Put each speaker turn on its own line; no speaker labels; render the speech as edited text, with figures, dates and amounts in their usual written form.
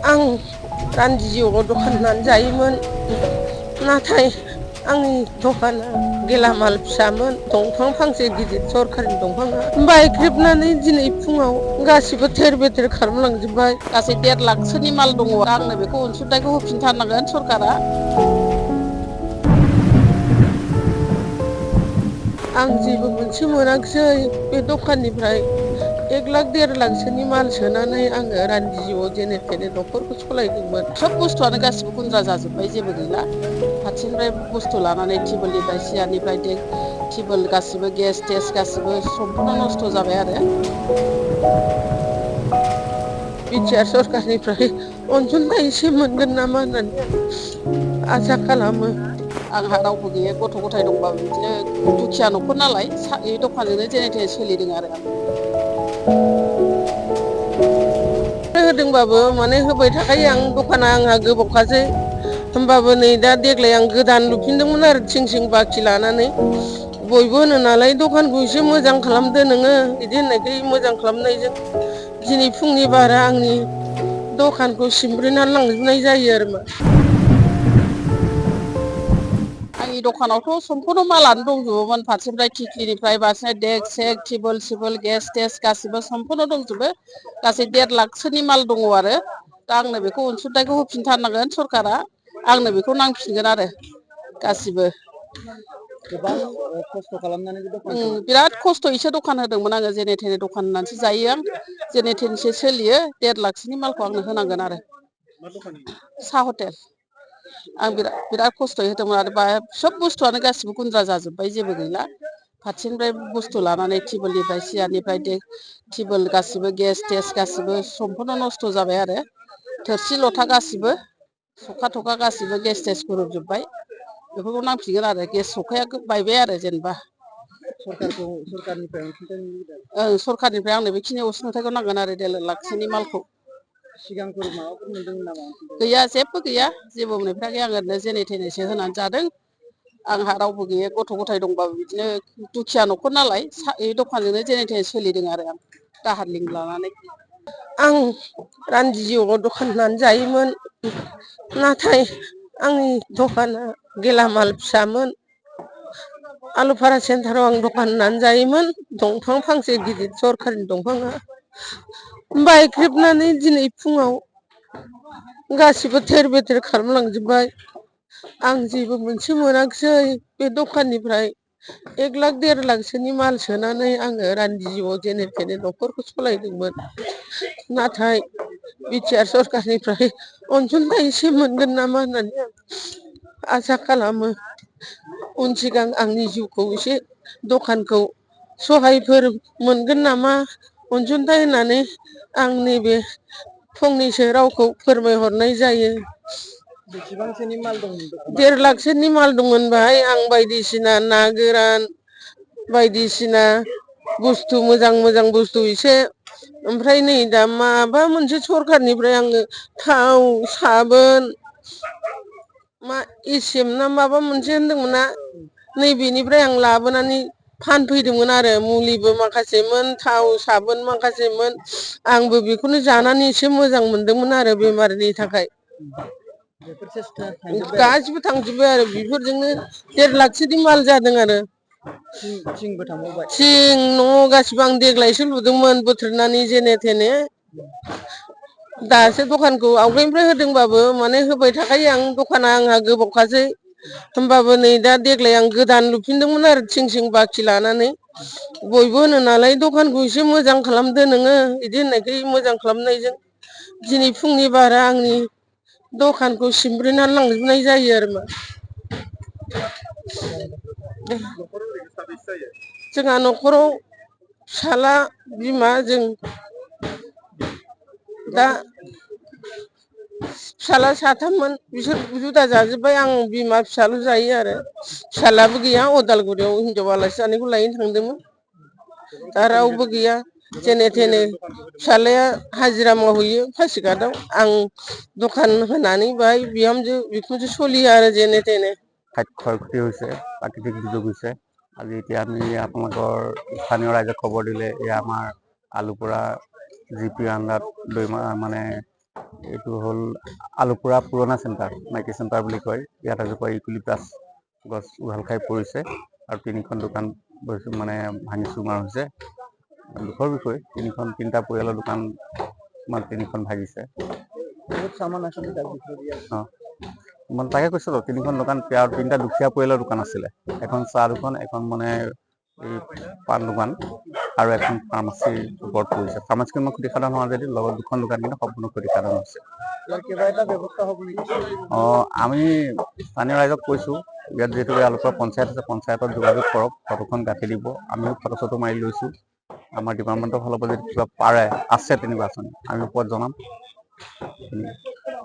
आं रान्दिजिउआव दखान होनानै जायोमोन। नाथाय आंनि दखाना गेलामाल फिसामोन। दंफां फांसे गिदिर सरखारनि दंफाङा बायख्रेबनानै दिनै फुङाव गासिबो थेर बेथेर खालामलांजोब्बाय।
गासै 1.5 लाखसोनि माल दङ। आंनो बेखौ अनसुंथाइखौ होफिनथारनांगोन सरकारा।
आं जेबो मोनसे मोनाखिसै बे दखाननिफ्राय 1 लाख 1.5 लाखसोनि माल सोनानै आङो रान्दिजिउआव जेने थेने न'खरखौ सालायदोंमोन।
सब बुस्थुआनो गासिबो गुन्द्रा जाजोब्बाय, जेबो गैला। फारसेनिफ्राय बुस्थु लानानै टेबोलनिफ्राय सियारनिफ्राय टेबोल गासिबो गेस टेस गासिबो सम्पुर्न नस्थ' जाबाय आरो।
बिटिआर सरखारनिफ्राय अनसुंथाइ एसे मोनगोन नामा होननानै आं आसा खालामो।
आंहा रावबो गैया, गथ' गथाय दंबाबो बिदिनो दुखिया न'खर नालाय बे दखानजोंनो जेने थेने सोलिदों आरो आं।
होदोंबाबो माने होबाय थाखायो आं, दखाना आंहा गोबावखासै। होमबाबो नै दा देग्लाय आं गोदान लुफिनदोंमोन आरो थिं बाखि लानानै। बयबो होनो नालाय दखानखौ एसे मोजां खालामदो नोङो, बिदि होननायखाय मोजां खालामनायजों दिनै फुंनि बारा आंनि दखानखौ सिमब्रेनानै लांजोबनाय जायो आरो मा।
आंनि दखानावथ' सम्पुर्न मालानो दंजोबोमोन। फारसेनिफ्राय थिख्लिनिफ्राय फारसेनिफ्राय देक सेक टेबोल सिबोल गेस टेस गासिबो सम्पुर्न दंजोबो। गासै 1.5 लाखसोनि माल दङ आरो। दा आंनो बेखौ अनसुंथाइखौ होफिनथारनांगोन सरकारा। आंनो बेखौ नांफिनगोन आरो गासिबो।
गोबां खस्थ' खालामनानै
बिराद खस्थ'यैसो दखान होदोंमोन आङो। जेने थेने दखान होनानैसो जायो आं। जेने थेनसो सोलियो। 1.5 लाखसोनि मालखौ आंनो होनांगोन आरो। साहा हटेल। आं बिराद खस्थ'यै होदोंमोन आरो सब बुस्थुआनो गासिबो गुन्द्रा जाजोब्बाय, जेबो गैला। फारसेनिफ्राय बुस्थु लानानै टेबोलनिफ्राय सियारनिफ्राय टेबोल गासिबो गेस टेस गासिबो सम्पुर्न नस्थ' जाबाय आरो। थोरसि लथा गासिबो सखा थखा गासिबो गेस थेस गुरोबजोब्बाय। बेफोरखौ नांफिनगोन आरो। गेस सखाया बायबाय आरो जेनेबा।
सरखारनिफ्राय अनसुंथाइ मोनगोन।
सरखारनिफ्राय आंनो बेखिनि अनसुंथाइखौ नांगोन आरो 1.5 लाखसोनि मालखौ।
सिगांफोर माबाफोर मोनदोंमोन नामा अनसुंथाइ?
गैया, जेबो गैया। जेबो मोनफेराखै। आं ओरैनो जेने थेनेसो होनानै जादों। आंहा रावबो गैया, गथ' गथाय दंबाबो बिदिनो दुखिया न'खर नालाय बे दखानजोंनो जेने थेने सोलिदों आरो आं दाहार लिंक लानानै।
आं रान्दिजिउआव दखान होनानै जायोमोन। नाथाय आंनि दखाना गेलामाल फिसामोन। आलुफारा सेन्टाराव आं दखान होनानै जायोमोन। दंफां फांसे गिदिर सरखारनि दंफाङा बायख्रेबनानै दिनै फुङाव गासिबो थेर बेथेर खालामलांजोब्बाय। आं जेबो मोनसे मोनाखिसै बे दखाननिफ्राय 1 लाख 1.5 लाखसोनि माल सोनानै आङो रान्दिजिउआव जेने थेने न'खरखौ सालायदोंमोन। नाथाय बिटिआर सरखारनिफ्राय अनसुंथाइ एसे मोनगोन नामा होननानै आं आसा खालामो। उन सिगां आंनि जिउखौ एसे दखानखौ सहायफोर मोनगोन नामा अनसुंथाइ होननानै आं नैबे फंनैसो रावखौ फोरमायहरनाय जायो।
बेसेबांसोनि माल दंमोन दखानाव?
1.5 लाखसोनि माल दंमोन बाहाय। आं बायदिसिना ना गोरान बायदिसिना बुस्थु मोजां मोजां बुस्थु एसे, ओमफ्राय नै दा माबा मोनसे सरखारनिफ्राय आङो थाव साबोन मा एसेम ना माबा मोनसे होनदोंमोन ना, नैबेनिफ्राय आं लाबोनानै फानफैदोंमोन आरो। मुलिबो माखासेमोन, थाव साबोन माखासेमोन। आंबो बेखौनो जानानै एसे मोजां मोनदोंमोन आरो बेमारनि थाखाय।
बेफोर सेस थांजोब्बाय आरो
गासिबो थांजोब्बाय आरो। बेफोरजोंनो 1.5 लाखसोनि माल जादों आरो।
थिंबो थांबावबाय।
थिं न' गासिबो आं देग्लायसो लुदोंमोन बोथ्रोदनानै जेने थेने। दासो दखानखौ आवगायनिफ्राय होदोंबाबो माने होबाय थाखायो आं। दखाना आंहा गोबावखासै। होमबाबो नै दा देग्लाय आं गोदान लुफिनदोंमोन आरो थिं बाखि लानानै। बयबो होनो नालाय दखानखौ एसे मोजां खालामदो नोङो, बिदि होननायखाय मोजां खालामनायजों दिनै फुंनि बारा आंनि दखानखौ सिमब्रेनानै लांजोबनाय जायो आरो मा।
न'खराव ओरैनो साबैसे जायो?
जोंहा न'खराव फिसाला बिमा जों। दा
गोबांथ'
फिसाला साथाममोन बिसोर जुदा जाजोब्बाय। आं बिमा फिसाल' जायो आरो। फिसालाबो गैया, अदालगुरियाव हिनजाव आलासि जानायखौ लायनो थांदोंमोन। दा रावबो गैया
गोबां
जेने
खस्थ'नि
थेने।
गेजेरजों दखानखौ होदोंमोन आरो
फिसालाया हाजिरा मावहैयो पासिघाटआव। आं दखान होनानै बाहाय बिहामजो बिखुनजो सलियो आरो जेने तेने।
ক্ষয় ক্ষতি হৈছে, প্ৰাকৃতিক দুৰ্যোগ হৈছে। আজি এতিয়া আমি আপোনালোকৰ স্থানীয় ৰাইজক খবৰ দিলে, এয়া আমাৰ আলুপৰা জি পি আণ্ডাৰত মানে এইটো হ'ল আলুপুৰা পুৰণা চেণ্টাৰ, মাইকী চেণ্টাৰ বুলি কয়। ইয়াত এজোপা ইউকেলিপ্টাছ গছ উঘাল খাই পৰিছে আৰু 3খন দোকান মানে ভাঙি চুৰমাৰ হৈছে। দুখৰ বিষয়, 3টা পৰিয়ালৰ দোকান 3খন ভাগিছে।
বহুত সামান আছিলে তাৰ ভিতৰত দিয়া।
মানে তাকে কৈছোঁ, 3খন দোকান আৰু 3টা দুখীয়া পৰিয়ালৰ দোকান আছিলে। এখন চাহ দোকান, এখন মানে এই পাণ দোকান আৰু এখন ফাৰ্মাচীৰ ওপৰত পৰিছে। ফাৰ্মাচীখন মই ক্ষতিসাধন হোৱা যদি লগত 2খন দোকান কিন্তু সম্পূৰ্ণ ক্ষতিসাধন হৈছে।
ইয়াৰ কিবা এটা ব্যৱস্থা হ'ব নেকি?
আমি স্থানীয় ৰাইজক কৈছোঁ, ইয়াত যিহেতু আলুপুৰা পঞ্চায়ত আছে, পঞ্চায়তত যোগাযোগ কৰক, ফটোখন গাঁঠি দিব। আমিও ফটো চটো মাৰি লৈছোঁ। আমাৰ ডিপাৰ্টমেণ্টৰ ফালৰ পৰা যদি কিবা পাৰে আছে তেনেকুৱা আঁচনি, আমি ওপৰত জনাম।